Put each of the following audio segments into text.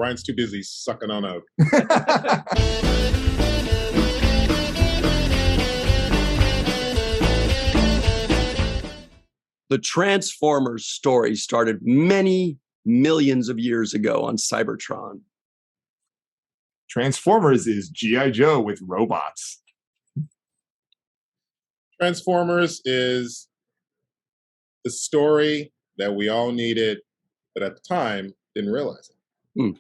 Brian's too busy sucking on a. The Transformers story started many millions of years ago on Cybertron. Transformers is G.I. Joe with robots. Transformers is the story that we all needed, but at the time didn't realize it.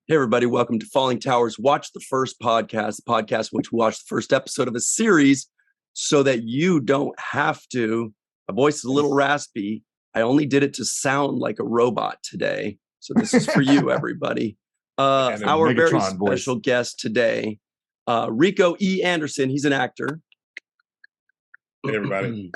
Hey, everybody. Welcome to Fallingtower's Watch the First podcast, the podcast in which we watch the first episode of a series so that you don't have to. My voice is a little raspy. I only did it to sound like a robot today. So this is for you, everybody. Our very special guest today, Rico E. Anderson. He's an actor. Hey, everybody.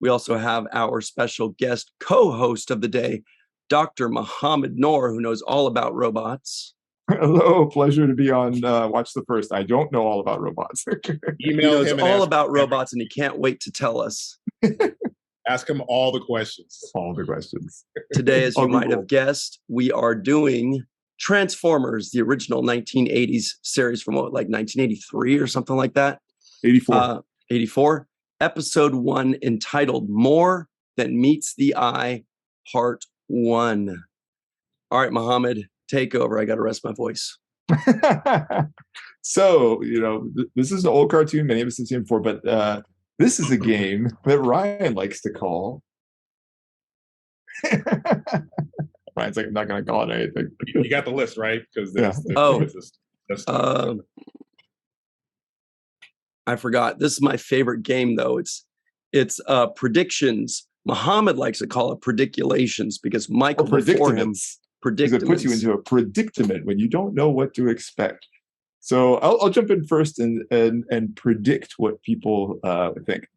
We also have our special guest co-host of the day, Dr. Muhammad Noor, who knows all about robots. Hello, pleasure to be on Watch the First. I don't know all about robots. He knows all about robots, and he can't wait to tell us. Ask him all the questions. All the questions. Today, as you might have guessed, we are doing Transformers, the original 1980s series from what, like 1983 or something like that? 84. 84. Episode 1, entitled More Than Meets the Eye, Part 1. All right, Muhammad, take over. I got to rest my voice. So, this is an old cartoon. Many of us have seen it before, but this is a game that Ryan likes to call. Ryan's like, I'm not going to call it anything. You got the list, right? Because I forgot. This is my favorite game, though. It's predictions. Muhammad likes to call it prediculations because Michael before him predicaments. It puts you into a predicament when you don't know what to expect. So I'll jump in first and predict what people think.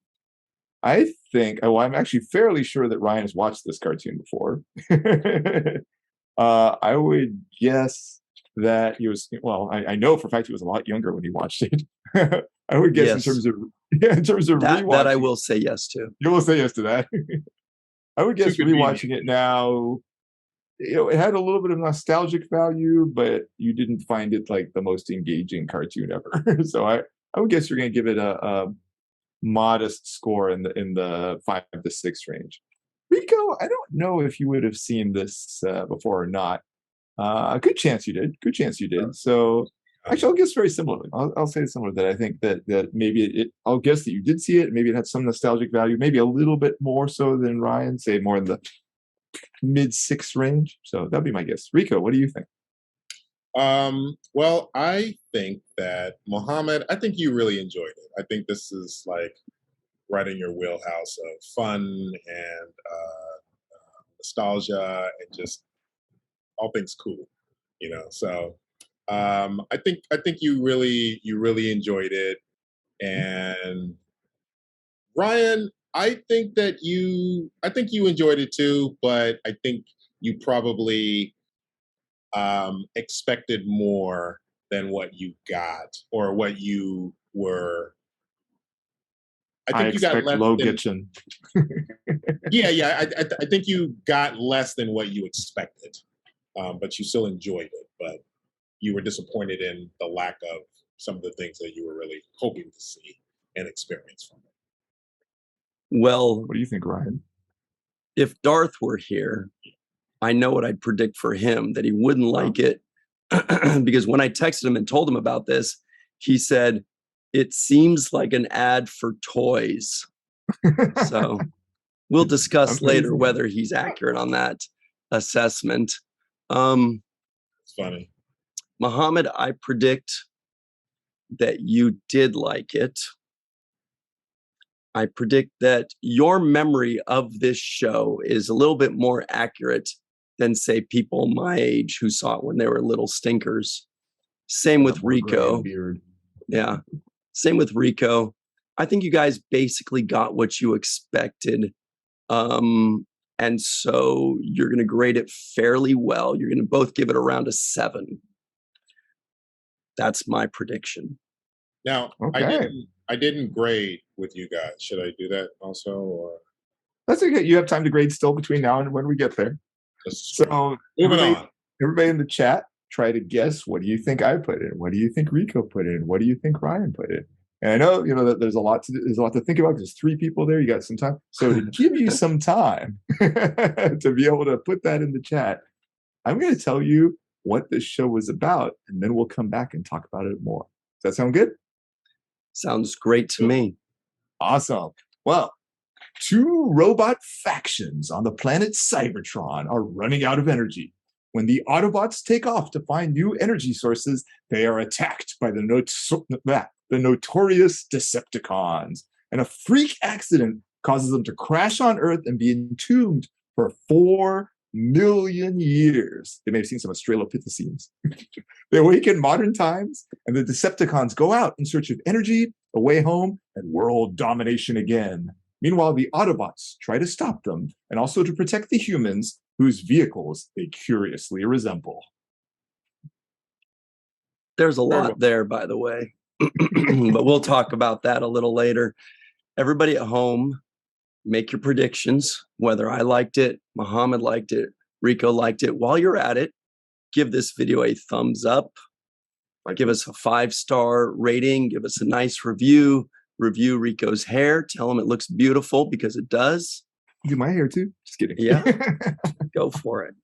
I think, I'm actually fairly sure that Ryan has watched this cartoon before. I would guess that he was, I know for a fact he was a lot younger when he watched it. I would guess yes. in terms of rewatching. That I will say yes to. You will say yes to that. I would guess rewatching it now, it had a little bit of nostalgic value, but you didn't find it like the most engaging cartoon ever. So I would guess you're going to give it a modest score in the 5 to 6 range. Rico, I don't know if you would have seen this before or not. A good chance you did. So actually, I'll guess very similarly. I'll say similar that I think that maybe I'll guess that you did see it. Maybe it had some nostalgic value, maybe a little bit more so than Ryan, say more in the mid 6 range. So that'd be my guess. Rico, what do you think? Well, I think that Muhammad, I think you really enjoyed it. I think this is like right in your wheelhouse of fun and nostalgia and just all things cool, So I think you really enjoyed it. And Ryan, I think you enjoyed it too, but I think you probably expected more than what you got or what you were. I think you got less low than, kitchen. Yeah. I think you got less than what you expected, but you still enjoyed it. But you were disappointed in the lack of some of the things that you were really hoping to see and experience from it. Well, what do you think, Ryan? If Darth were here, I know what I'd predict for him, that he wouldn't like it. Because when I texted him and told him about this, he said, it seems like an ad for toys. So we'll discuss later whether he's accurate on that assessment. It's funny. Muhammad, I predict that you did like it. I predict that your memory of this show is a little bit more accurate than, say, people my age who saw it when they were little stinkers. Same with Rico. Yeah. Same with Rico. I think you guys basically got what you expected. And so you're going to grade it fairly well. You're going to both give it around a 7. That's my prediction. Now, okay. I didn't grade with you guys. Should I do that also? Or that's okay. You have time to grade still between now and when we get there. So moving on. everybody in the chat, try to guess, what do you think I put in? What do you think Rico put in? What do you think Ryan put in? And I know, that there's a lot to think about. There's 3 people there. You got some time. So to give you some time to be able to put that in the chat, I'm going to tell you what this show was about, and then we'll come back and talk about it more. Does that sound good? Sounds great to me. Awesome. Well, 2 robot factions on the planet Cybertron are running out of energy. When the Autobots take off to find new energy sources, they are attacked by the notorious Decepticons. And a freak accident causes them to crash on Earth and be entombed for 4 million years. They may have seen some Australopithecines. They awake in modern times, and the Decepticons go out in search of energy, a way home, and world domination again. Meanwhile, the Autobots try to stop them, and also to protect the humans whose vehicles they curiously resemble. There's a lot there, by the way, but we'll talk about that a little later. Everybody at home, make your predictions, whether I liked it, Muhammad liked it, Rico liked it. While you're at it, give this video a thumbs up, give us a 5-star rating, give us a nice review Rico's hair, tell him it looks beautiful, because it does. Do my hair too? Just kidding. Yeah, go for it.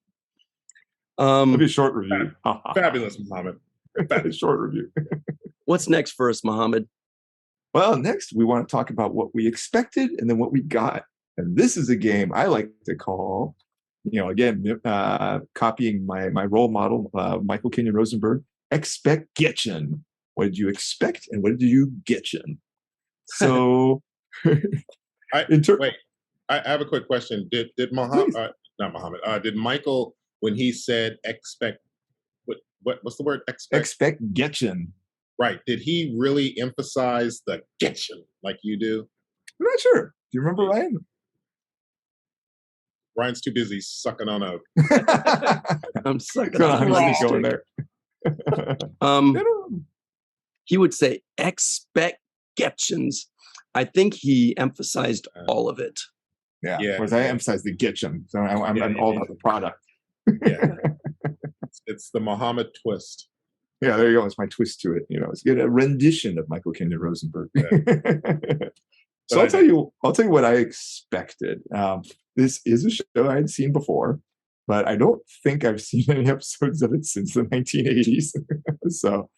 It'll be a short review. Fabulous, Muhammad. Short review. What's next for us, Muhammad? Well, next we want to talk about what we expected and then what we got. And this is a game I like to call, again, copying my role model, Michael Kenyon Rosenberg, Expect-Getchen. What did you expect and what did you getchen? So, I have a quick question. Did Muhammad, not Muhammad, did Michael, when he said expect, what's the word? Expect-Getchen. Right. Did he really emphasize the getchen like you do? I'm not sure. Do you remember Ryan? Ryan's too busy sucking on a. I'm sucking on a going there. He would say expect-getchens. I think he emphasized all of it. Yeah. Whereas I emphasize the getchen. So I'm all about the product. Yeah. It's the Muhammad twist. Yeah, there you go. It's my twist to it. It's a rendition of Michael Kenyon Rosenberg. Yeah. So I'll tell you what I expected. This is a show I had seen before, but I don't think I've seen any episodes of it since the 1980s. So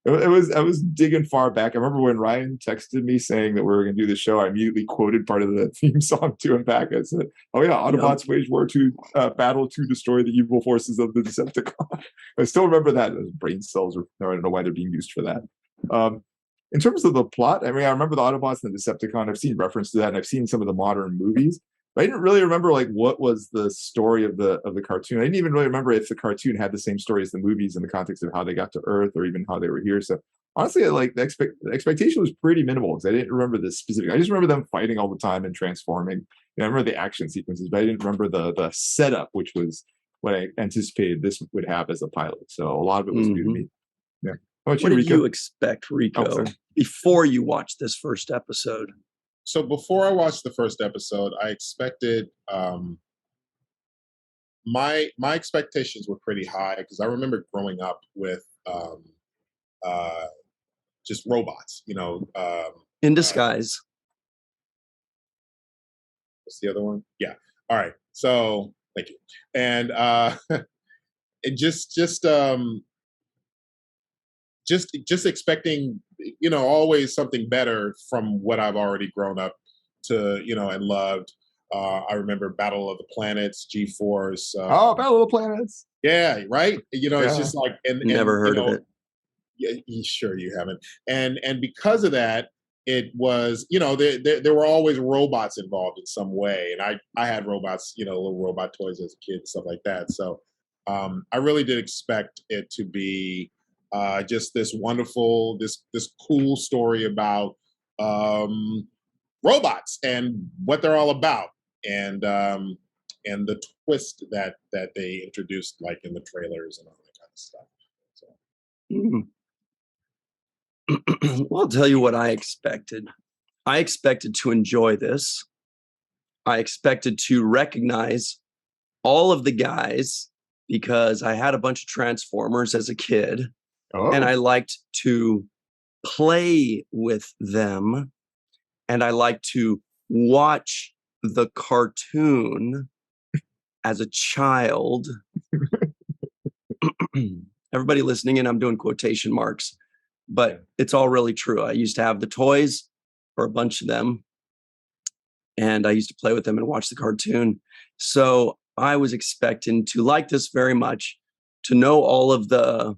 I was digging far back. I remember when Ryan texted me saying that we were going to do the show, I immediately quoted part of the theme song to him back. I said, "Oh yeah, Autobots wage war to battle to destroy the evil forces of the Decepticon." I still remember that. Those brain cells I don't know why they're being used for that. In terms of the plot, I remember the Autobots and the Decepticon. I've seen reference to that, and I've seen some of the modern movies. But I didn't really remember what was the story of the cartoon. I didn't even really remember if the cartoon had the same story as the movies in the context of how they got to Earth or even how they were here. So honestly, the expectation was pretty minimal because I didn't remember the specific. I just remember them fighting all the time and transforming. I remember the action sequences, but I didn't remember the setup, which was what I anticipated this would have as a pilot. So a lot of it was new to me. Yeah. What did you expect, Rico, before you watched this first episode? So before I watched the first episode, I expected my expectations were pretty high because I remember growing up with just robots, in disguise. What's the other one? Yeah. All right. So thank you. And it just expecting, always something better from what I've already grown up to, and loved. I remember Battle of the Planets, G-Force. Battle of the Planets. Yeah, right. It's just like Never heard of it. Yeah, sure you haven't. And because of that, it was, there were always robots involved in some way, and I had robots, little robot toys as a kid, stuff like that. So I really did expect it to be just this wonderful, this cool story about robots and what they're all about, and the twist that they introduced, like in the trailers and all that kind of stuff. So. Well, I'll tell you what I expected. I expected to enjoy this. I expected to recognize all of the guys because I had a bunch of Transformers as a kid, and Oh, I liked to play with them, and I liked to watch the cartoon as a child. Everybody listening in, I'm doing quotation marks, but it's all really true. I used to have the toys, or a bunch of them, and I used to play with them and watch the cartoon. So I was expecting to like this very much, to know all of the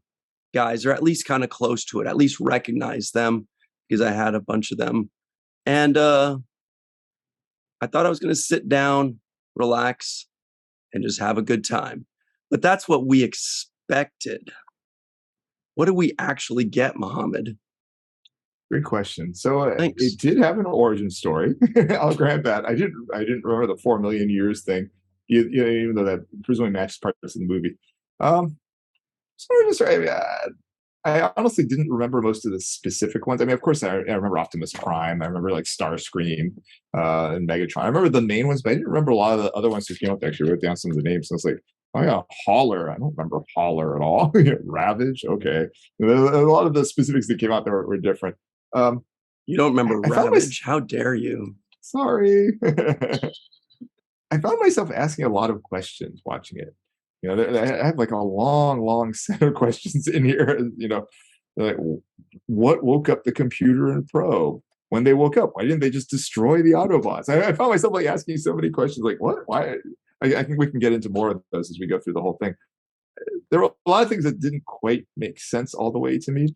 guys, or at least kind of close to it, at least recognize them, because I had a bunch of them. And I thought I was going to sit down, relax, and just have a good time. But that's what we expected. What did we actually get, Mohammed? great question. So Thanks. it did have an origin story. I'll grant that. I didn't remember the 4 million years thing, even though that presumably matches parts of the movie. So I honestly didn't remember most of the specific ones. I mean, of course, I remember Optimus Prime. I remember like Starscream and Megatron. I remember the main ones, but I didn't remember a lot of the other ones who came up. I actually wrote down some of the names. And I was like, oh yeah, Holler. I don't remember Holler at all. Ravage. Okay. A lot of the specifics that came out there were different. You don't remember I found Ravage? How dare you? Sorry. I found myself asking a lot of questions watching it. I have like a long set of questions in here. Like, what woke up the computer and Pro? When they woke up, why didn't they just destroy the Autobots? I found myself like asking so many questions. Like, what? Why? I think we can get into more of those as we go through the whole thing. There were a lot of things that didn't quite make sense all the way to me.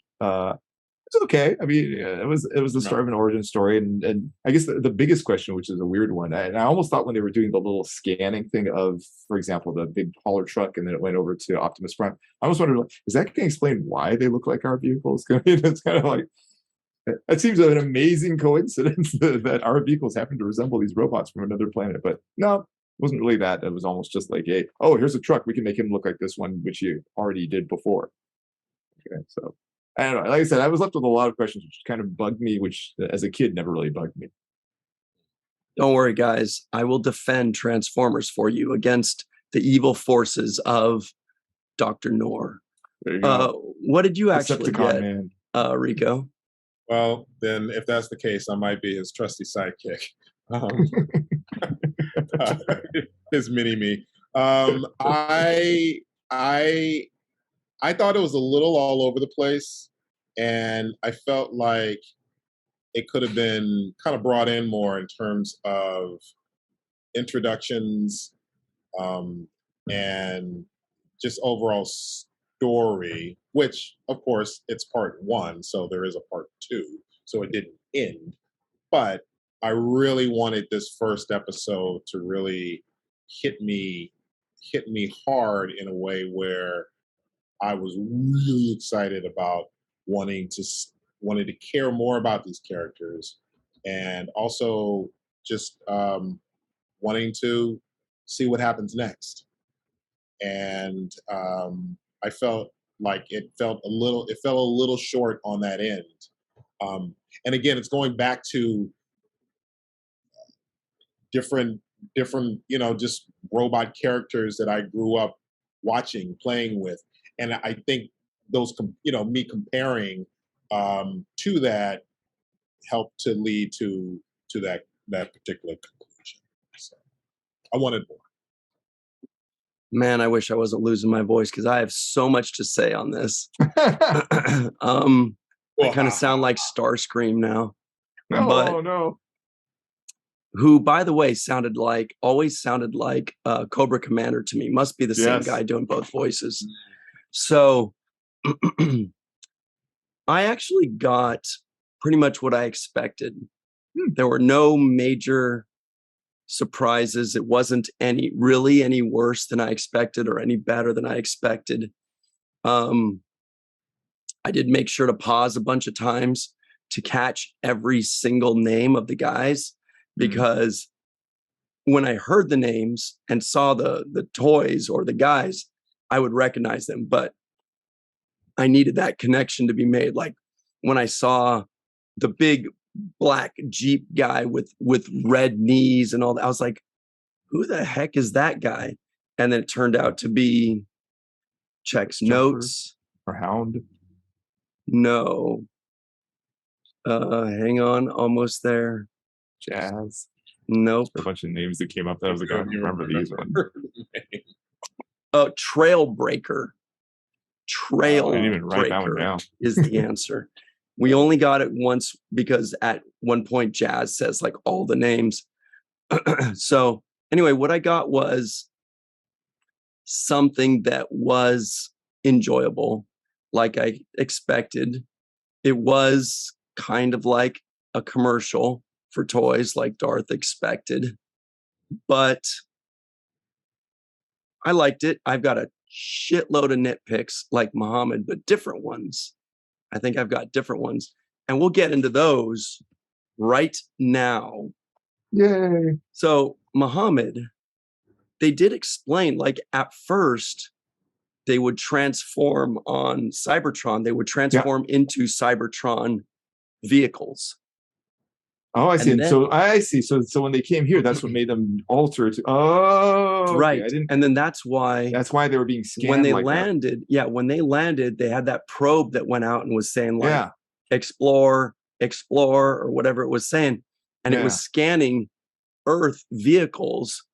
It's okay. I mean, it was the start of an origin story, and I guess the biggest question, which is a weird one, and I almost thought when they were doing the little scanning thing of, for example, the big hauler truck, and then it went over to Optimus Prime. I almost wondered, like, is that going to explain why they look like our vehicles? It's kind of like, it seems an amazing coincidence that our vehicles happen to resemble these robots from another planet, but no. It wasn't really that. It was almost just like, hey, oh, here's a truck. We can make him look like this one, which you already did before. Okay, so I don't know. Like I said, I was left with a lot of questions, which kind of bugged me, which as a kid never really bugged me. Don't worry, guys. I will defend Transformers for you against the evil forces of Dr. Noor. There you go. What did you actually Decepticon, get, Rico? Well, then if that's the case, I might be his trusty sidekick. His mini-me. I thought it was a little all over the place, and I felt like it could have been kind of brought in more in terms of introductions and just overall story, which, of course, it's part one, so there is a part two, so it didn't end. But I really wanted this first episode to really hit me hard in a way where I was really excited about wanting to care more about these characters, and also just wanting to see what happens next. And I felt like it fell a little short on that end. And again, it's going back to different, just robot characters that I grew up watching, playing with. And I think those, me comparing to that helped to lead to that particular conclusion. So I wanted more. Man, I wish I wasn't losing my voice because I have so much to say on this. I kind of sound like Starscream now. No. Who, by the way, always sounded like Cobra Commander to me. Must be the same guy doing both voices. So I actually got pretty much what I expected. There were no major surprises. It wasn't any worse than I expected or any better than I expected. I did make sure to pause a bunch of times to catch every single name of the guys, because when I heard the names and saw the toys or the guys, I would recognize them, but I needed that connection to be made. Like when I saw the big black Jeep guy with red knees and all that, I was like, who the heck is that guy? And then it turned out to be checks Jumper notes. or Hound? No. Hang on, almost there. Jazz. Nope. A bunch of names that came up that I was like, I don't remember these ones. Trailbreaker. I didn't even write that one Trailbreaker down. is the answer. We only got it once because at one point Jazz says like all the names. So anyway, what I got was something that was enjoyable, like I expected. It was kind of like a commercial for toys, like Darth expected, but I liked it. I've got a shitload of nitpicks like Muhammad, but different ones. I think I've got different ones, and we'll get into those right now. Yay. So Muhammad, they did explain, like at first they would transform on Cybertron. They would transform into Cybertron vehicles. Oh, I see. And then, so I see. So when they came here, that's what made them alter to. Oh, right. Okay. And then that's why they were being scanned. When they like landed, when they landed, they had that probe that went out and was saying like, explore, or whatever it was saying. And it was scanning Earth vehicles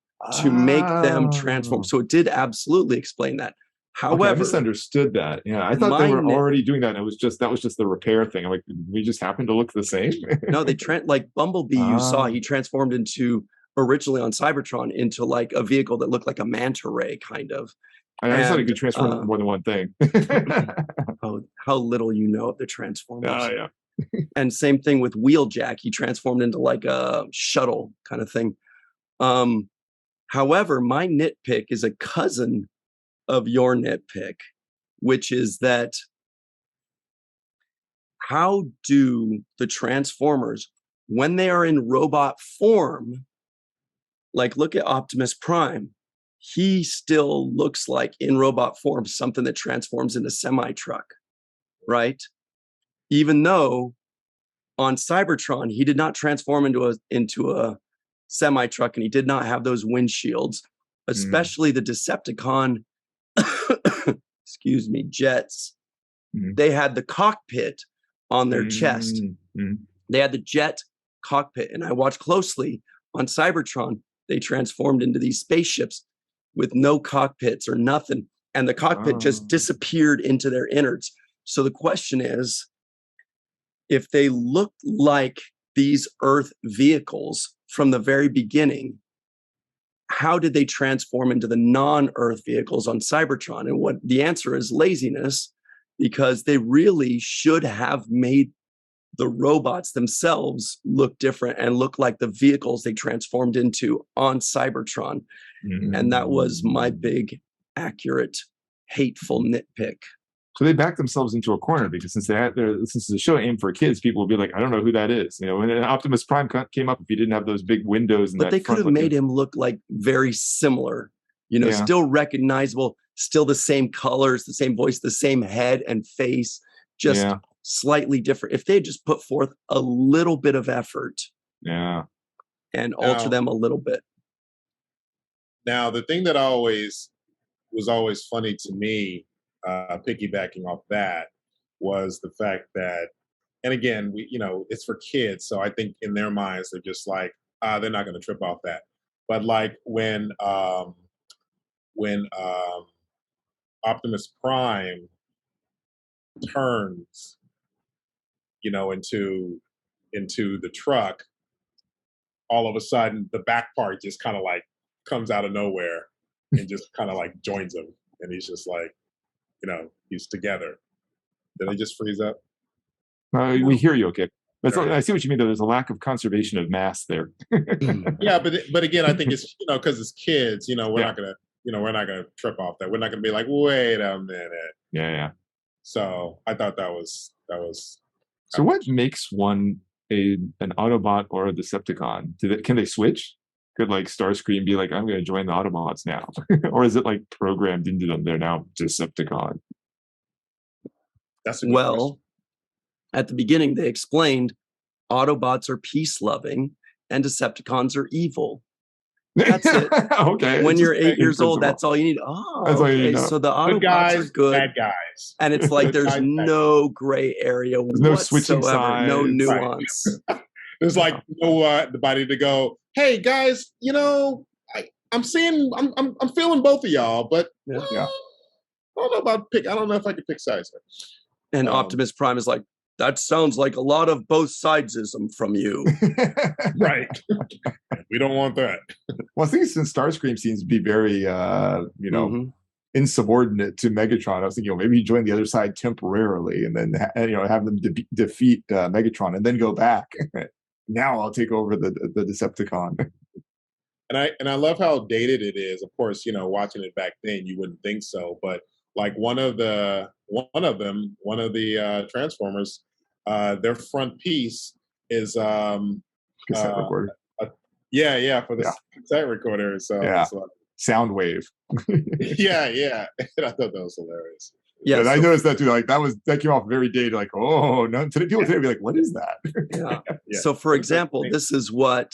to make them transform. So it did absolutely explain that. However, I misunderstood that. Yeah, I thought they were already doing that. And that was just the repair thing. I'm like, we just happened to look the same. No, they like Bumblebee. You saw he transformed into originally on Cybertron into like a vehicle that looked like a manta ray, kind of. I just thought it could transform into more than one thing. Oh, how little you know of the Transformers. Oh yeah. And same thing with Wheeljack. He transformed into like a shuttle kind of thing. However, my nitpick is a cousin of your nitpick, which is that how do the Transformers, when they are in robot form, like look at Optimus Prime, he still looks like in robot form something that transforms into semi-truck, right? Even though on Cybertron, he did not transform into a semi-truck, and he did not have those windshields, especially the Decepticon excuse me, jets. They had the cockpit on their chest. They had the jet cockpit. And I watched closely on Cybertron, they transformed into these spaceships with no cockpits or nothing. And the cockpit just disappeared into their innards. So the question is, if they look like these Earth vehicles from the very beginning, how did they transform into the non-Earth vehicles on Cybertron? And what the answer is laziness, because they really should have made the robots themselves look different and look like the vehicles they transformed into on Cybertron. And that was my big, accurate, hateful nitpick. So they backed themselves into a corner because since the show aimed for kids, people would be like, I don't know who that is. You know, when Optimus Prime came up, if he didn't have those big windows, but they could have made him look like very similar, still recognizable, still the same colors, the same voice, the same head and face, just slightly different. If they had just put forth a little bit of effort, and alter them a little bit. Now, the thing that was always funny to me, piggybacking off that, was the fact that, and again, it's for kids, so I think in their minds they're just like, they're not going to trip off that. But like when Optimus Prime turns, into the truck, all of a sudden the back part just kind of like comes out of nowhere and just kind of like joins him, and he's just like, he's together. Did I just freeze up? We hear you, okay. But I see what you mean, though. There's a lack of conservation of mass there. Yeah, but again, I think it's because it's kids. We're not gonna trip off that. We're not gonna be like, wait a minute. Yeah. So I thought that was. So what makes one an Autobot or a Decepticon? Can they switch? Could like Starscream be like, I'm going to join the Autobots now, or is it like programmed into them? They're now Decepticon. That's a good question. At the beginning, they explained Autobots are peace-loving and Decepticons are evil. That's it. Okay. When it's you're just 8 years old, principle. that's all you need. Oh, That's all you okay. need to know. So the Good Autobots guys, are good. bad guys. And it's like Good there's guys, bad no gray area There's no switching whatsoever, no sides. Right. nuance. There's like nobody to go, hey guys, I'm feeling both of y'all, but Yeah. I don't know about pick. I don't know if I could pick sides. And Optimus Prime is like, that sounds like a lot of both sidesism from you. Right. We don't want that. Well, I think since Starscream seems to be very, insubordinate to Megatron, I was thinking, maybe he joined the other side temporarily, and then have them defeat Megatron, and then go back. Now I'll take over the Decepticon. And I love how dated it is. Of course, watching it back then, you wouldn't think so, but like one of the Transformers, their front piece is Cassette recorder. for the cassette recorder. So it's like, Soundwave. yeah. And I thought that was hilarious. Yeah, and I noticed that too. Like that came off very dated. Like, oh no! Today people today be like, what is that? Yeah. So, for example, this is what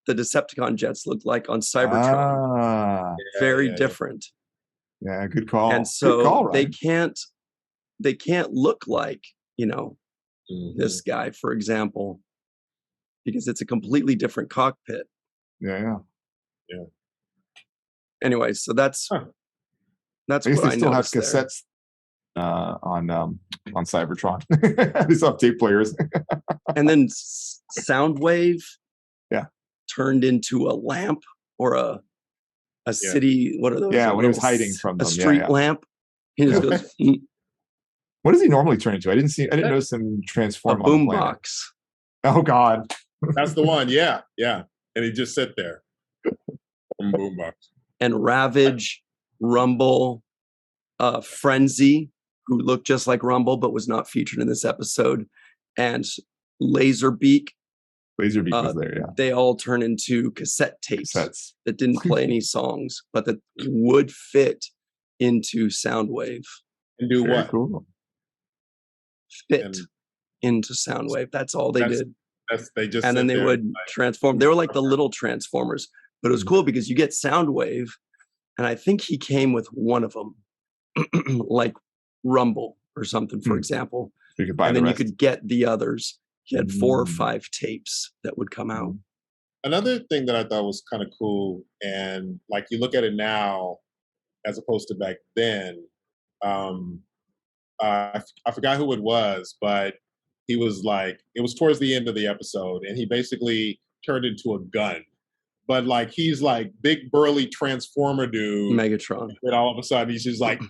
the Decepticon jets look like on Cybertron. Very different. Yeah, good call. And so good call, they can't look like this guy, for example, because it's a completely different cockpit. Yeah. Anyway, so that's I guess what they still have cassettes on Cybertron. They still have tape players. And then Soundwave turned into a lamp or a city. What are those? Yeah, when he was hiding from them. A street lamp. He just goes. What does he normally turn into? I didn't notice him transform. A boombox. Oh God, that's the one. Yeah, and he just sit there. From boombox. And Ravage, Rumble, Frenzy, who looked just like Rumble but was not featured in this episode, and Laserbeak. Laserbeak was there, yeah. They all turn into cassette tapes that didn't play any songs, but that would fit into Soundwave. And do what? Cool. Fit into Soundwave. That's all they did. And then they would transform. They were like the little Transformers. But it was cool because you get Soundwave, and I think he came with one of them, like Rumble or something, for example. You could buy and then you could get the others. He had 4 or 5 tapes that would come out. Another thing that I thought was kind of cool, and like you look at it now, as opposed to back then, I forgot who it was, but he was like, it was towards the end of the episode, and he basically turned into a gun. But like he's like big burly Transformer dude, Megatron, and all of a sudden he's just like,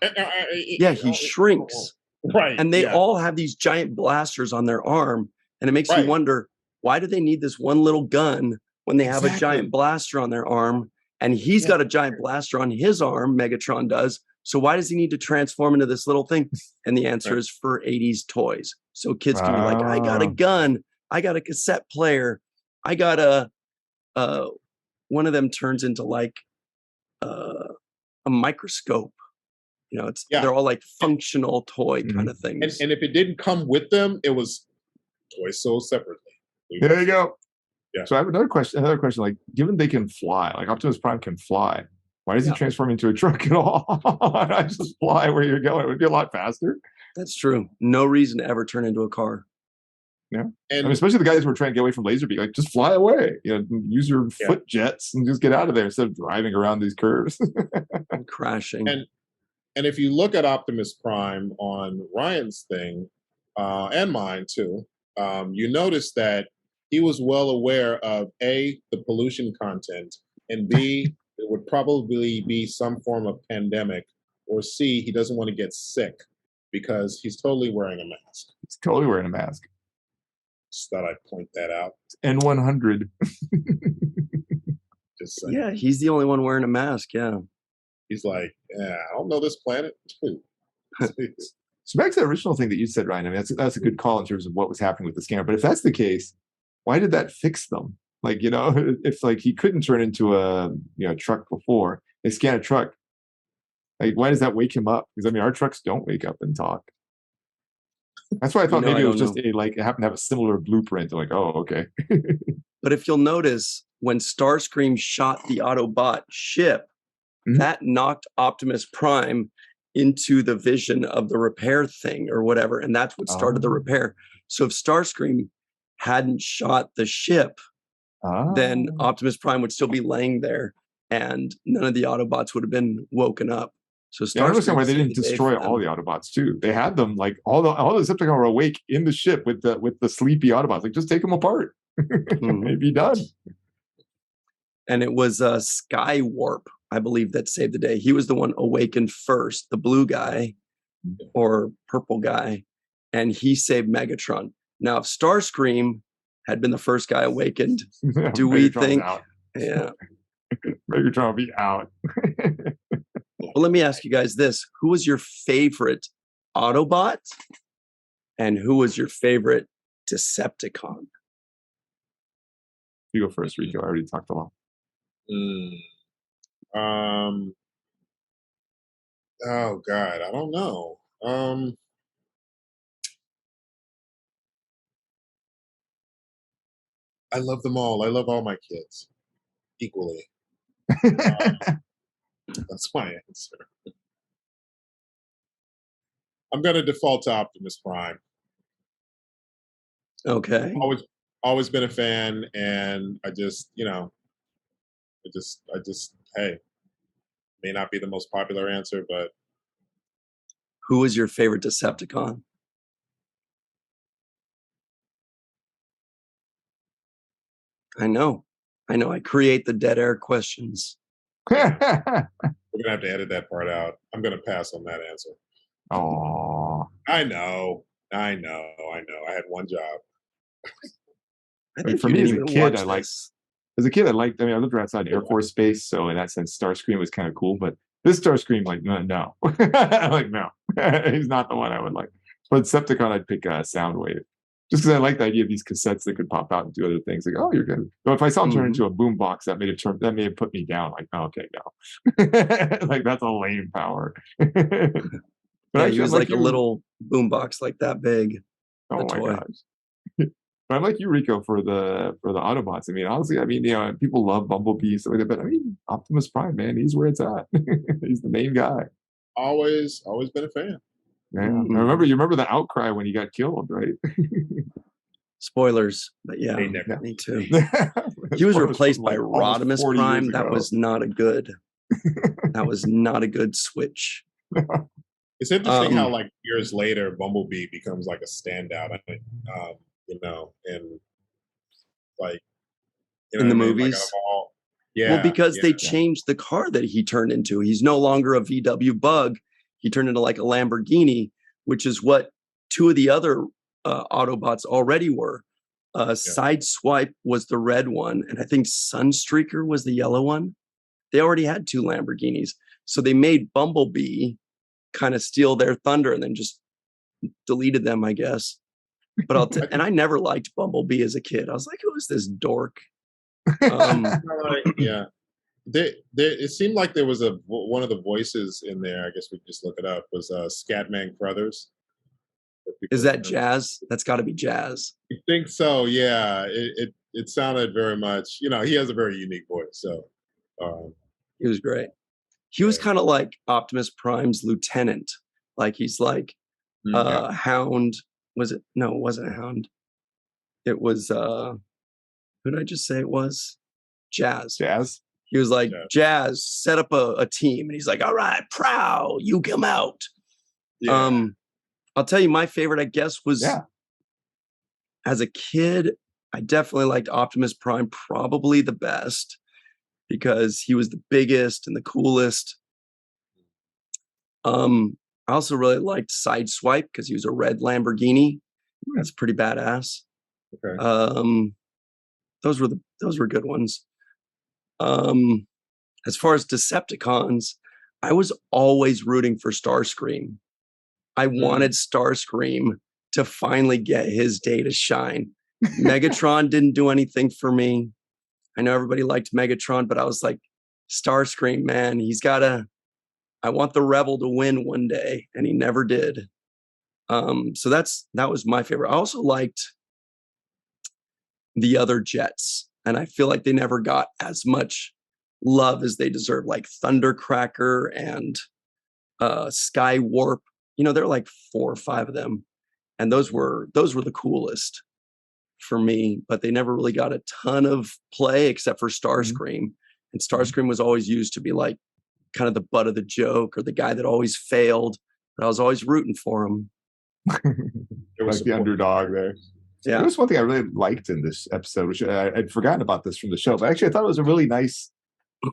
he shrinks, right? And they all have these giant blasters on their arm, and it makes you wonder, why do they need this one little gun when they have a giant blaster on their arm? And he's got a giant blaster on his arm, Megatron does. So why does he need to transform into this little thing? And the answer is for 80s toys. So kids can be like, I got a gun, I got a cassette player, I got a one of them turns into like a microscope. They're all like functional toy kind of things. And if it didn't come with them, it was toys sold separately. There you go. Yeah. So I have another question. Like, given they can fly, like Optimus Prime can fly, why does he transform into a truck at all? I just fly where you're going. It would be a lot faster. That's true. No reason to ever turn into a car. Yeah, and especially the guys who are trying to get away from Laserbeak, like just fly away. Use your foot jets and just get out of there instead of driving around these curves and crashing. And if you look at Optimus Prime on Ryan's thing and mine too, you notice that he was well aware of A, the pollution content, and B, it would probably be some form of pandemic, or C, he doesn't want to get sick because he's totally wearing a mask. He's totally wearing a mask. Just thought I'd point that out. N100. Just saying. Yeah, he's the only one wearing a mask. Yeah. He's like, I don't know this planet. So back to the original thing that you said, Ryan. I mean, that's a good call in terms of what was happening with the scanner. But if that's the case, why did that fix them? Like, if like he couldn't turn into a truck before, they scan a truck. Like, why does that wake him up? Because I mean, our trucks don't wake up and talk. That's why I thought maybe it was just it happened to have a similar blueprint. Like, oh, okay. But if you'll notice, when Starscream shot the Autobot ship, Mhm. that knocked Optimus Prime into the vision of the repair thing or whatever, and that's what started the repair. So if Starscream hadn't shot the ship, then Optimus Prime would still be laying there, and none of the Autobots would have been woken up. So Yeah, I understand Starscream why they saved didn't the day destroy for all them. the Autobots too. They had them like all the Decepticons were awake in the ship with the sleepy Autobots. Like, just take them apart. They'd be done. And it was Skywarp, I believe, that saved the day. He was the one awakened first, the blue guy or purple guy, and he saved Megatron. Now, if Starscream had been the first guy awakened, do we Megatron's think? out. Yeah. Megatron will be out. Well, let me ask you guys this: who was your favorite Autobot, and who was your favorite Decepticon? You go first, Rico. I already talked a lot. Oh God, I don't know. I love them all. I love all my kids equally. That's my answer. I'm going to default to Optimus Prime. Okay. Always been a fan, and I just, hey, may not be the most popular answer, but Who was your favorite Decepticon? I know. I create the dead air questions. we're gonna have to edit that part out. I'm gonna pass on that answer. Oh, I know. I had one job. I think for you me as didn't a even kid, watch I liked. this. As a kid, I lived outside Air Force Base, so in that sense, Starscream was kind of cool. But this Starscream, like, no, like, no, he's not the one I would like. But Decepticon, I'd pick Soundwave, just because I like the idea of these cassettes that could pop out and do other things. Like, oh, you're good. But if I saw him turn into a boombox, that may have put me down. Like, oh, okay, no, like that's a lame power. But Yeah, actually, he was like a you, little boombox, like that big. oh my toy. gosh. But I'm like you, Rico, for the Autobots. I mean, honestly, people love Bumblebee and stuff like that, but I mean, Optimus Prime, man, he's where it's at. He's the main guy. Always been a fan. Yeah, I remember the outcry when he got killed, right? Spoilers, but yeah, me too. He was replaced by Rodimus Prime. That was not a good. That was not a good switch. It's interesting how like years later, Bumblebee becomes like a standout. And like in the movies. Like, well, because they changed the car that he turned into. He's no longer a VW Bug. He turned into like a Lamborghini, which is what two of the other Autobots already were. Sideswipe was the red one, and I think Sunstreaker was the yellow one. They already had two Lamborghinis, so they made Bumblebee kind of steal their thunder and then just deleted them, I guess. But and I never liked Bumblebee as a kid. I was like, who is this dork? Yeah. It seemed like there was one of the voices in there. I guess we just look it up. Was Scatman Crothers? Is that Jazz? That's got to be Jazz. I think so. Yeah. It sounded very much. He has a very unique voice. So he was great. He was kind of like Optimus Prime's lieutenant. Like he's like Hound. Was it? No, it wasn't a Hound. It was. Who did I just say it was? Jazz. Jazz. He was like, Jazz, set up a team. And he's like, all right, Prow, you come out. Yeah. I'll tell you, my favorite, I guess, was as a kid, I definitely liked Optimus Prime probably the best because he was the biggest and the coolest. I also really liked Sideswipe because he was a red Lamborghini. That's pretty badass. Okay. Those were good ones. As far as Decepticons, I was always rooting for Starscream. I wanted Starscream to finally get his day to shine. Megatron didn't do anything for me. I know everybody liked Megatron, but I was like, Starscream, man, I want the rebel to win one day, and he never did. So that was my favorite. I also liked the other Jets. and I feel like they never got as much love as they deserve, like Thundercracker and Sky Warp. You know, there are like 4 or 5 of them, and those were the coolest for me, but they never really got a ton of play except for Starscream. And Starscream was always used to be like kind of the butt of the joke, or the guy that always failed, but I was always rooting for him. Like the underdog there. Yeah. There was one thing I really liked in this episode, which I'd forgotten about this from the show, but actually I thought it was a really nice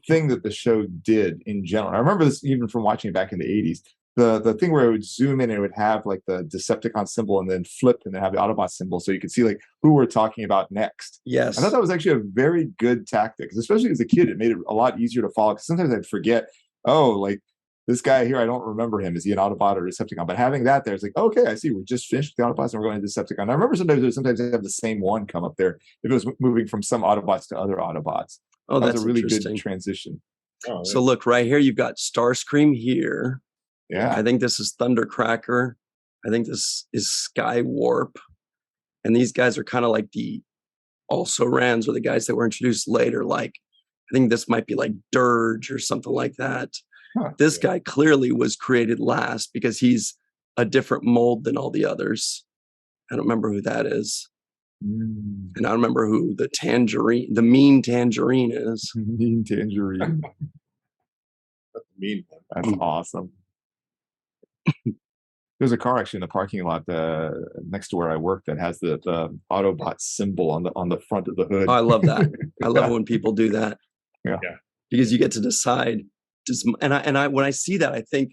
thing that the show did in general. I remember this even from watching it back in the 80s. The thing where it would zoom in and it would have like the Decepticon symbol and then flip and then have the Autobot symbol, so you could see like who we're talking about next. Yes. I thought that was actually a very good tactic, especially as a kid. It made it a lot easier to follow, because sometimes I'd forget, oh, like this guy here, I don't remember him. Is he an Autobot or Decepticon? But having that there, it's like, okay, I see. We're just finished with the Autobots and we're going to Decepticon. I remember sometimes they have the same one come up there if it was moving from some Autobots to other Autobots. Oh, that that's was a really interesting. good transition. Oh, So look right here, you've got Starscream here. Yeah. I think this is Thundercracker. I think this is Sky Warp. And these guys are kind of like the also-rans, or the guys that were introduced later. Like, I think this might be like Dirge or something like that. Huh, this guy clearly was created last because he's a different mold than all the others. I don't remember who that is. And I don't remember who the mean tangerine is. Mean tangerine. That's mean one. That's awesome. There's a car actually in the parking lot next to where I work that has the Autobot symbol on the front of the hood. Oh, I love that. I love it when people do that. Yeah. Because you get to decide. When I see that, I think,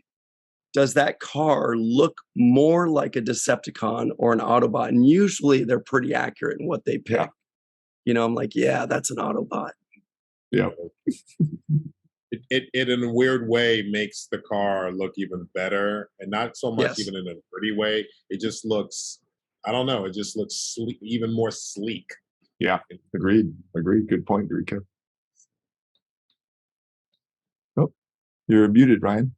does that car look more like a Decepticon or an Autobot? And usually they're pretty accurate in what they pick. Yeah. You know, I'm like, yeah, that's an Autobot. Yeah. It in a weird way makes the car look even better, and not so much even in a pretty way. It just looks, I don't know, it just looks even more sleek. Yeah, agreed. Good point, Rico. Oh, you're muted, Ryan.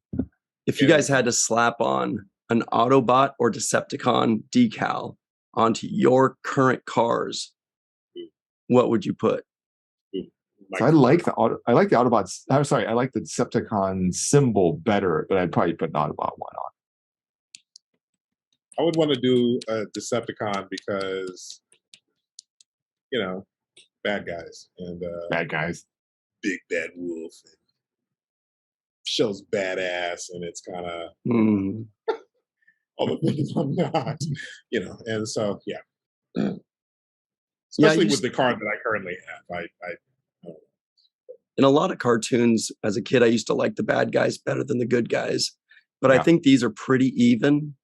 If you guys had to slap on an Autobot or Decepticon decal onto your current cars, what would you put? So I like the Autobots. I'm sorry, I like the Decepticon symbol better, but I'd probably put an Autobot one on. I would want to do a Decepticon because, you know, bad guys and bad guys, big bad wolf, and shows badass, and it's kind of all the things I'm not, you know, and so yeah, especially with the car that I currently have, in a lot of cartoons as a kid, I used to like the bad guys better than the good guys, but I think these are pretty even.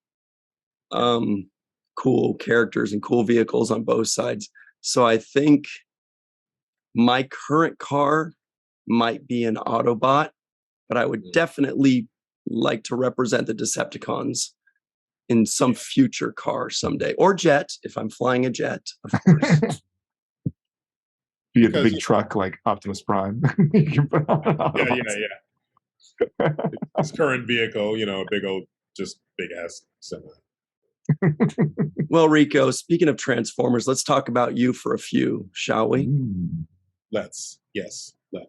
Cool characters and cool vehicles on both sides. So I think my current car might be an Autobot, but I would definitely like to represent the Decepticons in some future car someday, or jet if I'm flying a jet, of course. Be a big truck like Optimus Prime. yeah. His current vehicle, you know, a big old, just big ass semi. Well, Rico, speaking of Transformers, let's talk about you for a few, shall we? Let's.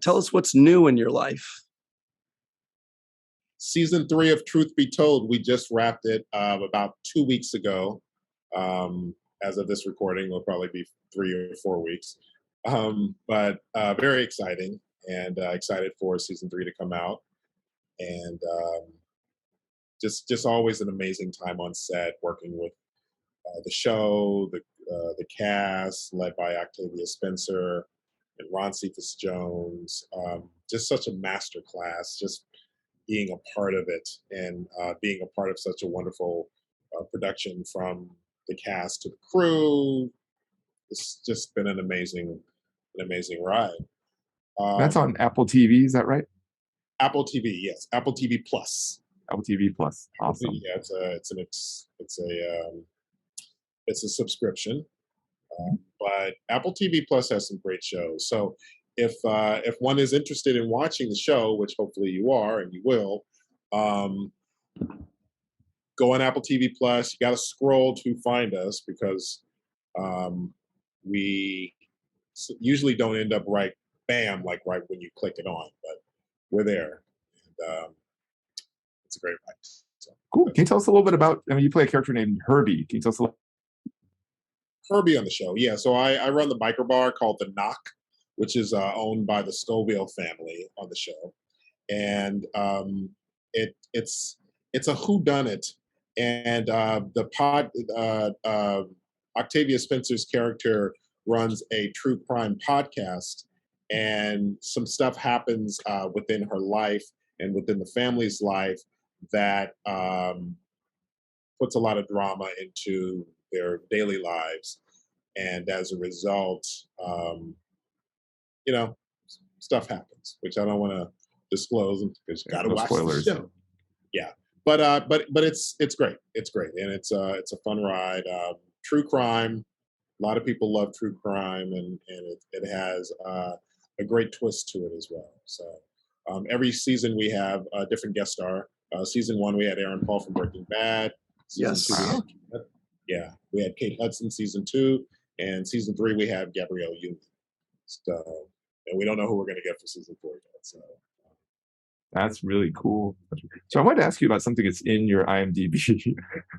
Tell us what's new in your life. Season 3 of Truth Be Told, we just wrapped it about 2 weeks ago. As of this recording, it'll probably be 3 or 4 weeks. But very exciting, and excited for season 3 to come out. And just always an amazing time on set, working with the show, the cast, led by Octavia Spencer and Ron Cephas Jones. Just such a master class, just being a part of it, and being a part of such a wonderful production, from the cast to the crew. It's just been an amazing ride. That's on Apple TV, is that right? Apple TV, yes. Apple TV Plus. Apple TV Plus. Awesome. Yeah, it's a subscription, but Apple TV Plus has some great shows. So if one is interested in watching the show, which hopefully you are and you will, go on Apple TV Plus. You got to scroll to find us, because we usually don't end up right when you click it on, but we're there. And it's a great ride. So cool. Can you tell us a little bit about, I mean, you play a character named Herbie. Can you tell us a little? Herbie on the show? Yeah, so I run the biker bar called The Knock, which is owned by the Scoville family on the show. And it's a whodunit. And Octavia Spencer's character runs a true crime podcast, and some stuff happens within her life and within the family's life that puts a lot of drama into their daily lives. And as a result, stuff happens, which I don't want to disclose because you got to watch spoilers. The show. Yeah, but it's great. It's great, and it's a fun ride. True crime. A lot of people love true crime, and it has a great twist to it as well. So every season we have a different guest star. Season 1 we had Aaron Paul from Breaking Bad. Season 2, we had Kate Hudson. Season 2, and season 3 we have Gabrielle Union. So, and we don't know who we're going to get for season 4 yet. So that's really cool. So I wanted to ask you about something that's in your IMDb.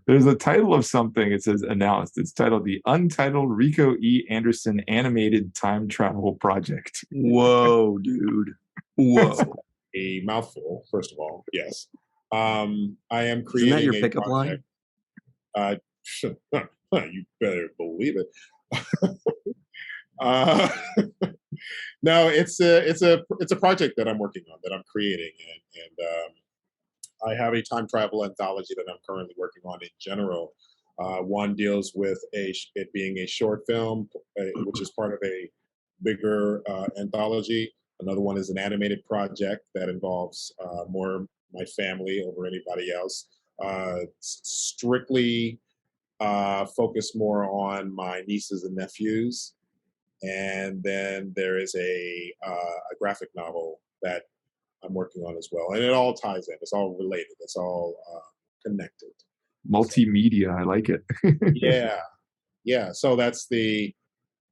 There's a title of something. It says announced. It's titled the Untitled Rico E. Anderson Animated Time Travel Project. Whoa, dude. Whoa. A mouthful, first of all. Yes. I am creating. Isn't that your pickup project. Line? You better believe it. No, it's a project that I'm working on, that I'm creating, and I have a time travel anthology that I'm currently working on in general. One deals with it being a short film, which is part of a bigger anthology. Another one is an animated project that involves more my family over anybody else. Strictly focused more on my nieces and nephews. And then there is a graphic novel that I'm working on as well. And it all ties in. It's all related. It's all connected. Multimedia. I like it. Yeah. So that's the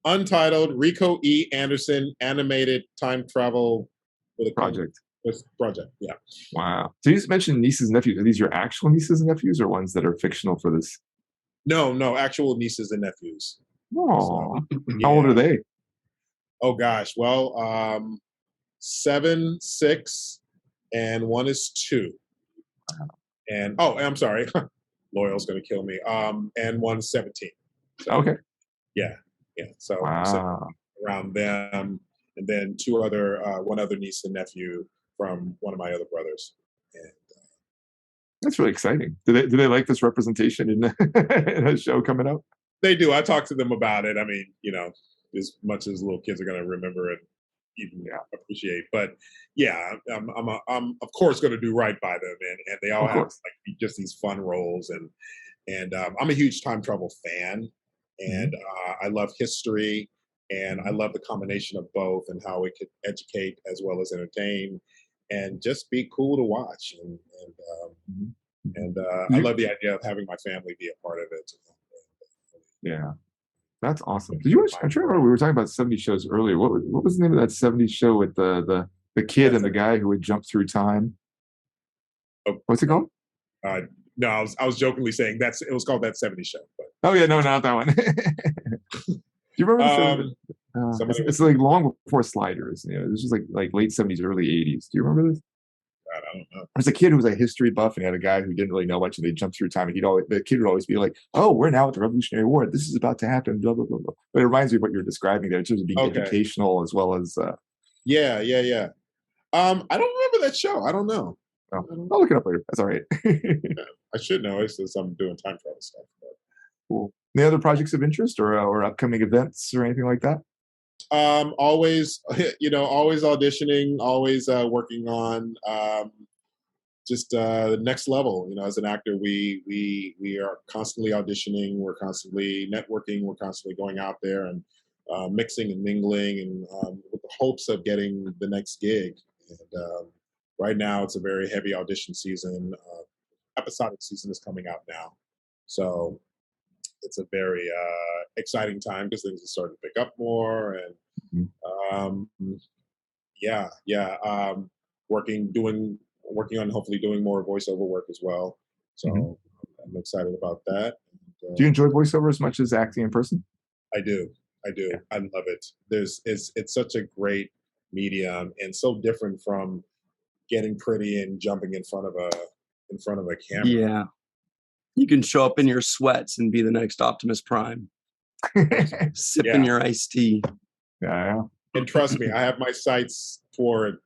Untitled Rico E. Anderson Animated Time Travel Project. Project. Yeah. Wow. So you just mentioned nieces and nephews. Are these your actual nieces and nephews, or ones that are fictional for this? No, actual nieces and nephews. Oh, so, how old are they? Oh gosh, well, 7, 6, and one is 2. And I'm sorry, Loyal's gonna kill me. And one's 17. Okay. Yeah. So, wow. So around them, and then one other niece and nephew from one of my other brothers. And that's really exciting. Do they like this representation in a show coming up? They do. I talked to them about it. I mean, as much as little kids are going to remember and even appreciate, but yeah, I'm of course going to do right by them, and they all have just these fun roles, and I'm a huge time travel fan, and I love history, and I love the combination of both, and how it could educate as well as entertain, and just be cool to watch, and I love the idea of having my family be a part of it. Yeah, that's awesome. Did you watch? I'm trying to remember. We were talking about 70s shows earlier. What was the name of that 70s show with the kid and the guy who would jump through time? What's it called? No, I was jokingly saying it was called That 70s Show. But. Oh yeah, no, not that one. Do you remember the it's like long before Sliders. This was like late 70s, early 80s. Do you remember this? I don't know. There's a kid who was a history buff and had a guy who didn't really know much, and they jumped through time. And the kid would always be like, "Oh, we're now at the Revolutionary War. This is about to happen." Blah blah blah blah. But it reminds me of what you're describing there in terms of being educational as well as. Yeah. I don't remember that show. I don't know. I'll look it up later. That's all right. I should know it since I'm doing time travel stuff. But. Cool. Any other projects of interest or upcoming events or anything like that? Always auditioning, always working on just the next level. As an actor, we are constantly auditioning, we're constantly networking, we're constantly going out there and mixing and mingling, and with the hopes of getting the next gig. And right now, it's a very heavy audition season. Episodic season is coming out now, so it's a very exciting time because things are starting to pick up more, and working on hopefully doing more voiceover work as well. So I'm excited about that. Do you enjoy voiceover as much as acting in person? I do. Yeah. I love it. It's such a great medium and so different from getting pretty and jumping in front of a camera. Yeah. You can show up in your sweats and be the next Optimus Prime. Sipping your iced tea. Yeah. And trust me, I have my sights for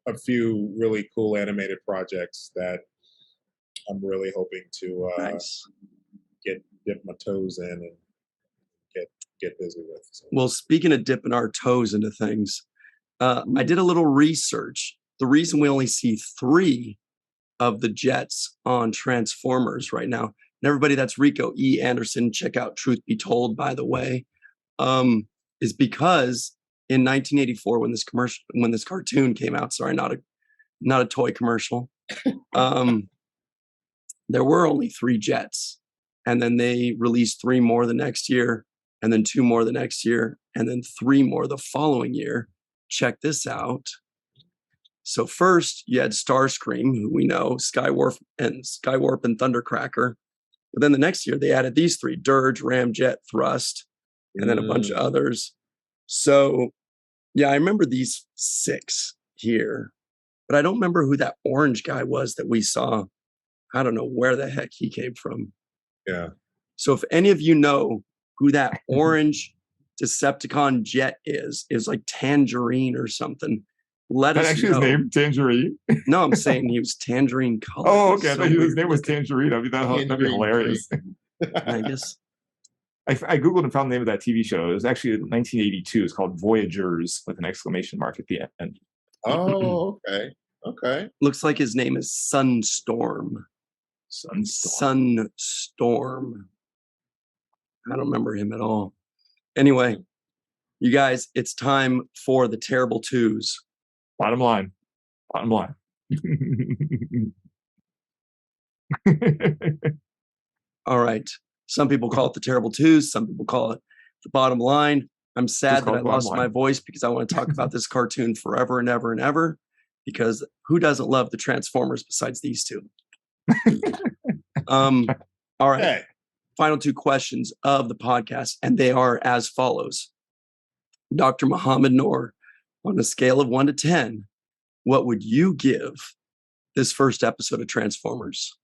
a few really cool animated projects that I'm really hoping to dip my toes in and get busy with. So. Well, speaking of dipping our toes into things, I did a little research. The reason we only see 3 of the jets on Transformers right now, and everybody, that's Rico E. Anderson. Check out Truth Be Told, by the way, is because in 1984, when this cartoon came out, sorry, not a toy commercial, there were only 3 jets, and then they released 3 more the next year, and then 2 more the next year, and then 3 more the following year. Check this out. So first you had Starscream, who we know, Skywarp and Thundercracker. But then the next year they added these 3, Dirge, Ramjet, Thrust, and then a bunch of others. So yeah, I remember these 6 here, but I don't remember who that orange guy was that we saw. I don't know where the heck he came from. Yeah. So if any of you know who that orange Decepticon jet is like Tangerine or something, let us know. Actually his name, Tangerine? No, I'm saying he was Tangerine color. Oh, okay. I thought his name was Tangerine. I mean, that'd be hilarious. I guess. I Googled and found the name of that TV show. It was actually 1982. It's called Voyagers with an exclamation mark at the end. Oh, okay. Okay. Looks like his name is Sunstorm. Sunstorm. I don't remember him at all. Anyway, you guys, it's time for the terrible twos. Bottom line. All right. Some people call it the terrible twos. Some people call it the bottom line. I'm sad that I lost my voice because I want to talk about this cartoon forever and ever and ever, because who doesn't love the Transformers besides these 2? All right. Hey. Final 2 questions of the podcast, and they are as follows. Dr. Muhammad Noor, on a scale of 1 to 10, what would you give this first episode of Transformers?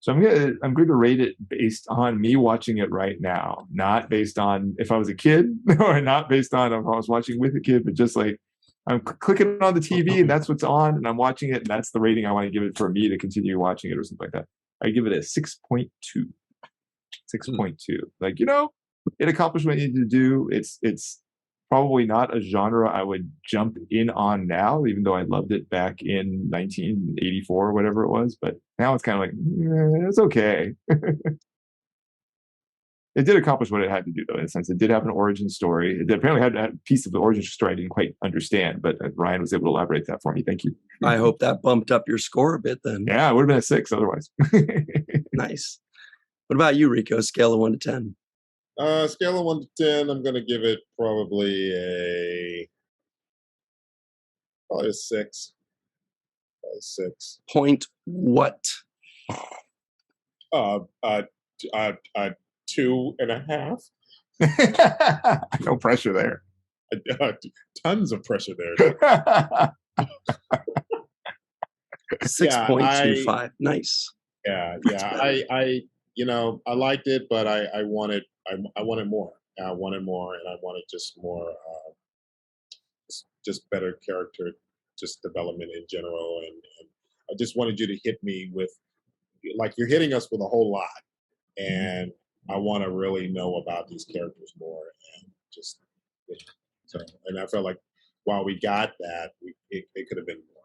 So I'm going to rate it based on me watching it right now, not based on if I was a kid, or not based on if I was watching with a kid, but just like I'm clicking on the TV and that's what's on, and I'm watching it, and that's the rating I want to give it for me to continue watching it or something like that. I give it a 6.2. 6.2. Like, it accomplished what it needed to do. It's probably not a genre I would jump in on now, even though I loved it back in 1984 or whatever it was. But now it's kind of like, it's okay. It did accomplish what it had to do, though, in a sense. It did have an origin story. It apparently had a piece of the origin story I didn't quite understand, but Ryan was able to elaborate that for me. Thank you. I hope that bumped up your score a bit then. Yeah, it would have been a 6 otherwise. Nice. What about you, Rico? Scale of 1 to 10. Scale of 1 to 10, I'm going to give it probably a 6. Probably 6. Point what? 2.5. No pressure there. Tons of pressure there. 6.25. Nice. Yeah. I liked it, but I wanted more. I wanted more, and I wanted just more, just better character, just development in general, and I just wanted you to hit me with, like, you're hitting us with a whole lot, and I want to really know about these characters more, and just so. And I felt like while we got that, it could have been more.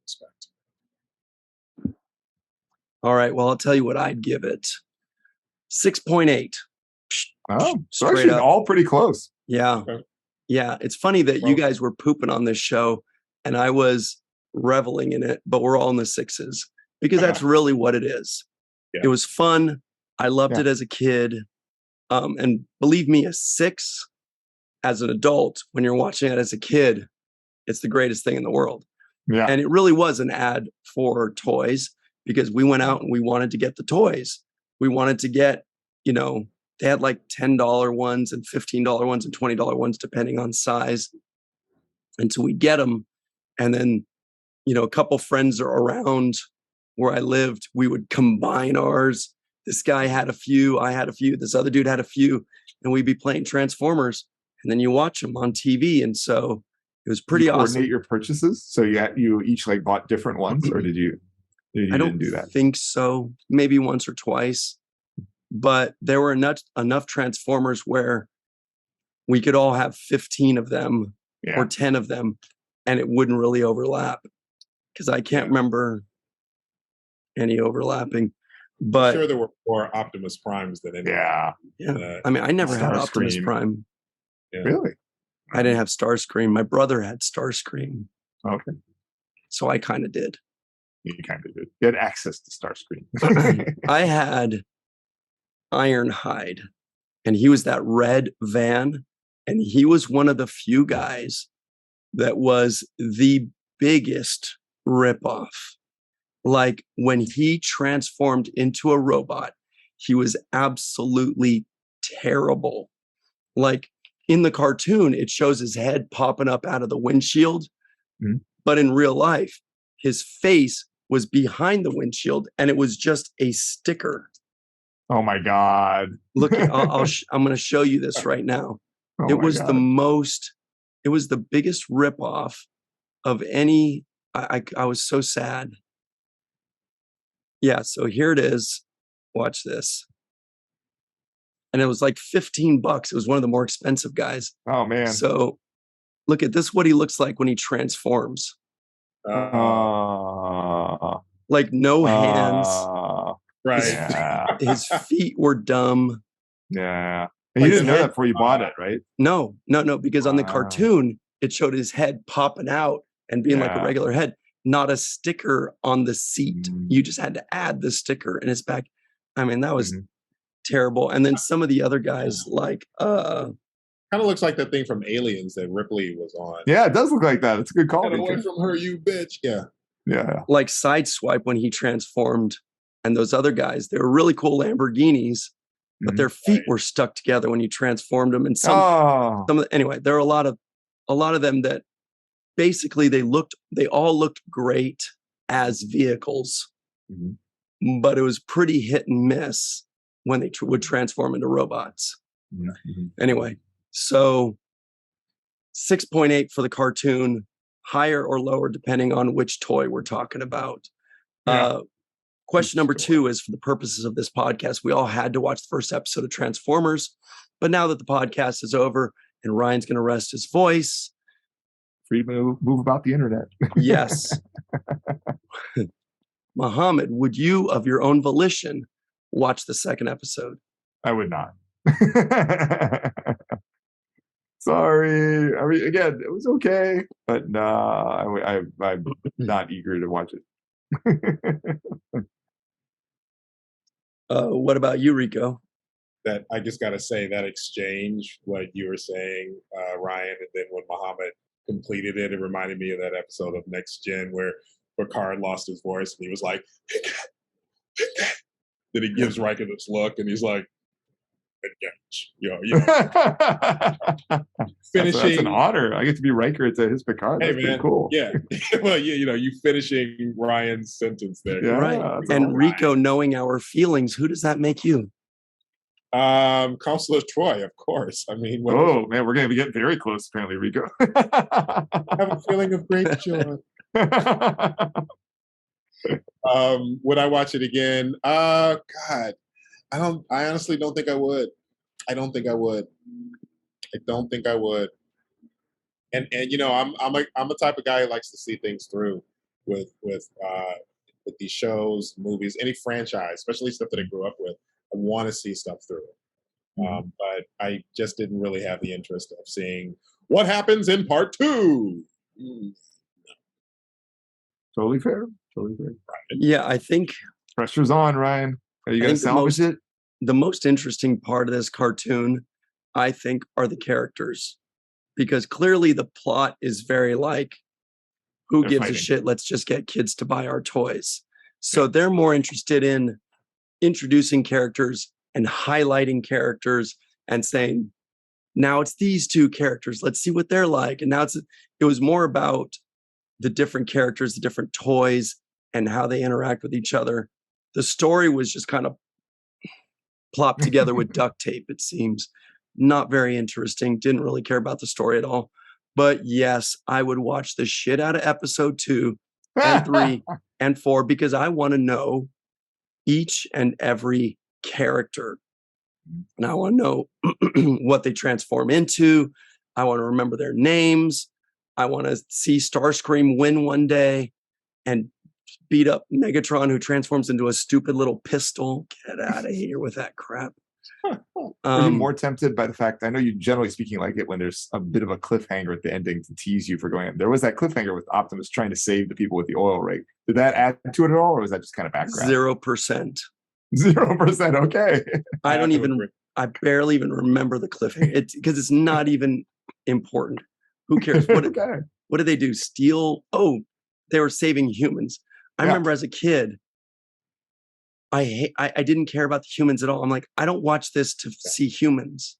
Respect. All right. Well, I'll tell you what I'd give it. 6.8. Oh, so actually all pretty close. Yeah. Okay. Yeah. It's funny that you guys were pooping on this show and I was reveling in it, but we're all in the 6s because that's really what it is. Yeah. It was fun. I loved it as a kid. And believe me, a 6 as an adult, when you're watching it as a kid, it's the greatest thing in the world. Yeah. And it really was an ad for toys because we went out and we wanted to get the toys. We wanted to get, they had like $10 ones and $15 ones and $20 ones, depending on size. And so we get them. And then, a couple friends are around where I lived. We would combine ours. This guy had a few, I had a few, this other dude had a few, and we'd be playing Transformers. And then you watch them on TV. And so it was pretty awesome. Coordinate your purchases, so you each like bought different ones, or did you? I don't do that. Think so. Maybe once or twice, but there were enough Transformers where we could all have 15 of them or 10 of them, and it wouldn't really overlap because I can't remember any overlapping. But I'm sure there were more Optimus Primes than any. Yeah. I mean, I never had Optimus Prime. Yeah. Really? I didn't have Starscream. My brother had Starscream. Okay. So I kind of did. You kind of did. You had access to Starscream. I had Ironhide, and he was that red van, and he was one of the few guys that was the biggest ripoff. Like when he transformed into a robot, he was absolutely terrible. Like in the cartoon, it shows his head popping up out of the windshield, but in real life, his face was behind the windshield, and it was just a sticker. Oh my God! Look, I'm going to show you this right now. Oh it was it was the biggest ripoff of any. I was so sad. Yeah, so here it is. Watch this. And it was like $15. It was one of the more expensive guys. Oh man! So look at this. What he looks like when he transforms. Like no hands. Right. His feet were dumb. Yeah. And you didn't know that before you bought it, right? No, because on the cartoon, it showed his head popping out and being like a regular head, not a sticker on the seat. You just had to add the sticker in his back. I mean, that was terrible. And then some of the other guys, like kind of looks like that thing from Aliens that Ripley was on. Yeah, it does look like that. It's a good call. Get away from her, you bitch. Yeah. Like Sideswipe when he transformed, and those other guys, they were really cool Lamborghinis, but their feet were stuck together when you transformed them. And anyway, there are a lot of them that basically they all looked great as vehicles, but it was pretty hit and miss when they would transform into robots. Anyway, so 6.8 for the cartoon, higher or lower depending on which toy we're talking about. Question number 2 is, for the purposes of this podcast, we all had to watch the first episode of Transformers, but now that the podcast is over and Ryan's going to rest his voice, free to move about the internet. Yes. Muhammad, would you, of your own volition, watch the second episode? I would not. Sorry. I mean, again, it was okay, but no, I'm not eager to watch it. What about you, Rico? That I just got to say that exchange, what you were saying, Ryan, and then when Muhammad completed it, it reminded me of that episode of Next Gen where Picard lost his voice and he was like, then he gives Riker this look and he's like, finishing. That's an honor. I get to be Riker to his Picard. That's pretty cool. Yeah. Well, you finishing Ryan's sentence there. Yeah, right. And Rico, knowing our feelings, who does that make you? Counselor Troy, of course. I mean, man, we're going to be getting very close, apparently, Rico. I have a feeling of great joy. Would I watch it again? God, I honestly don't think I would. I don't think I would. And I'm a type of guy who likes to see things through with these shows, movies, any franchise, especially stuff that I grew up with. I want to see stuff through it. But I just didn't really have the interest of seeing what happens in part 2. Totally fair. Yeah, I think pressure's on, Ryan. Are you going to salvage it? the most interesting part of this cartoon, I think, are the characters, because clearly the plot is very like, who They're gives fighting. a shit? Let's just get kids to buy our toys. So they're more interested in introducing characters and highlighting characters and saying, now it's these two characters. Let's see what they're like. And now it was more about the different characters, the different toys, and how they interact with each other. The story was just kind of plopped together with duct tape, it seems. Not very interesting. Didn't really care about the story at all. But yes, I would watch the shit out of episode 2 and 3 and 4 because I want to know each and every character. And I want to know what they transform into. I want to remember their names. I want to see Starscream win one day and beat up Megatron, who transforms into a stupid little pistol. Get out of here with that crap. Are you more tempted by the fact, I know you generally speaking like it when there's a bit of a cliffhanger at the ending to tease you for going in. There was that cliffhanger with Optimus trying to save the people with the oil rig. Did that add to it at all, or was that just kind of background? 0%. 0%, okay. I barely even remember the cliffhanger. Because it's not even important. Who cares? What did they do? Steal? Oh, they were saving humans. I remember as a kid, I didn't care about the humans at all. I'm like, I don't watch this to see humans.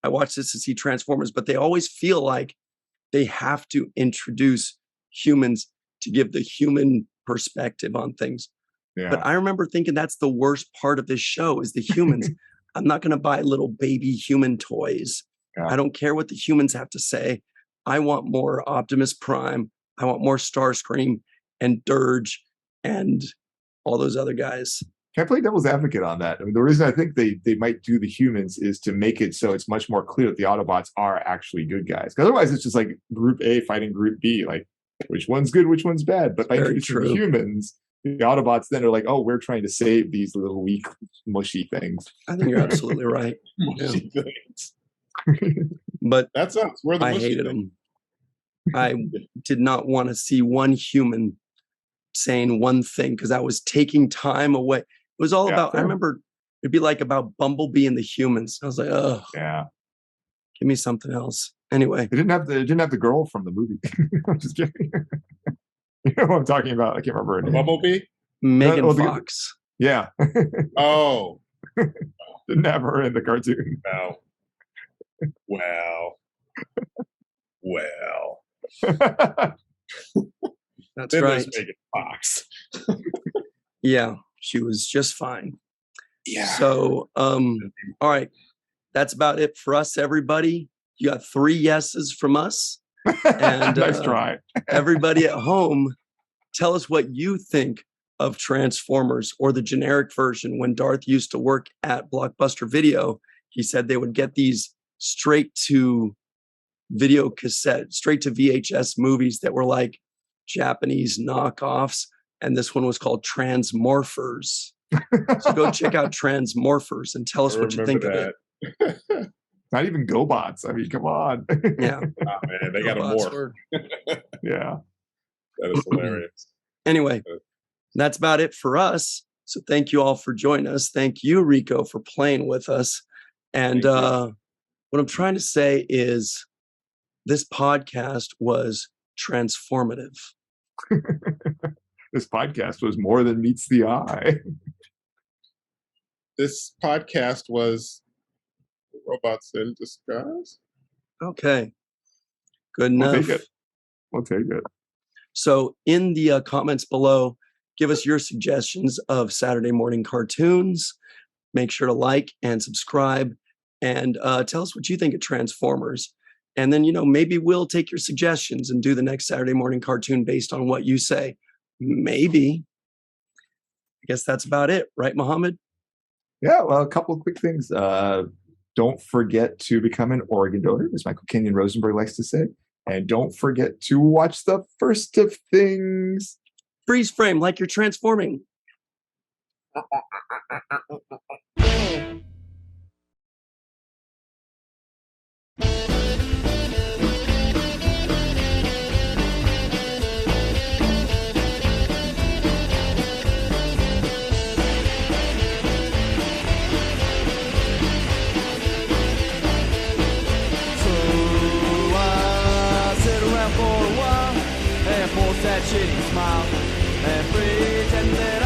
I watch this to see Transformers, but they always feel like they have to introduce humans to give the human perspective on things. Yeah. But I remember thinking that's the worst part of this show is the humans. I'm not going to buy little baby human toys. Yeah. I don't care what the humans have to say. I want more Optimus Prime. I want more Starscream and Dirge and all those other guys. Can I play devil's advocate on that? I mean, the reason I think they might do the humans is to make it so it's much more clear that the Autobots are actually good guys. Because otherwise it's just like Group A fighting Group B. Like, which one's good, which one's bad? But by introducing the humans, the Autobots then are like, oh, we're trying to save these little weak, mushy things. I think you're absolutely right. Mushy things. But that's us. We're the I hated them. I did not want to see one human saying one thing because I was taking time away. It was all about, I remember it'd be like about Bumblebee and the humans. I was like, oh, yeah, give me something else. Anyway, it didn't have the girl from the movie. I'm just kidding. You know what I'm talking about? I can't remember her name. Bumblebee? Megan Fox. Yeah. Oh. Didn't have her in the cartoon. No. Well. That's then right. Megan Fox. Yeah, she was just fine. Yeah. So, all right. That's about it for us, everybody. You got 3 yeses from us. And nice try. Everybody at home, tell us what you think of Transformers or the generic version. When Darth used to work at Blockbuster Video, he said they would get these straight to video cassette, straight to VHS movies that were like Japanese knockoffs. And this one was called Transmorphers. So go check out Transmorphers and tell us what you think of it. Not even GoBots. I mean, come on. Yeah. Oh, man, they got a morph. Yeah. That is hilarious. Anyway, that's about it for us. So thank you all for joining us. Thank you, Rico, for playing with us. And what I'm trying to say is this podcast was transformative. This podcast was more than meets the eye. This podcast was Robots in Disguise. Okay. Good enough. We'll take it. So in the comments below, give us your suggestions of Saturday morning cartoons. Make sure to like and subscribe and tell us what you think of Transformers. And then, maybe we'll take your suggestions and do the next Saturday morning cartoon based on what you say. Maybe. I guess that's about it. Right, Mohammed? Yeah, well, a couple of quick things. Don't forget to become an organ donor, as Michael Kenyon Rosenberg likes to say. And don't forget to watch the first of things. Freeze frame like you're transforming. smile. They're pretending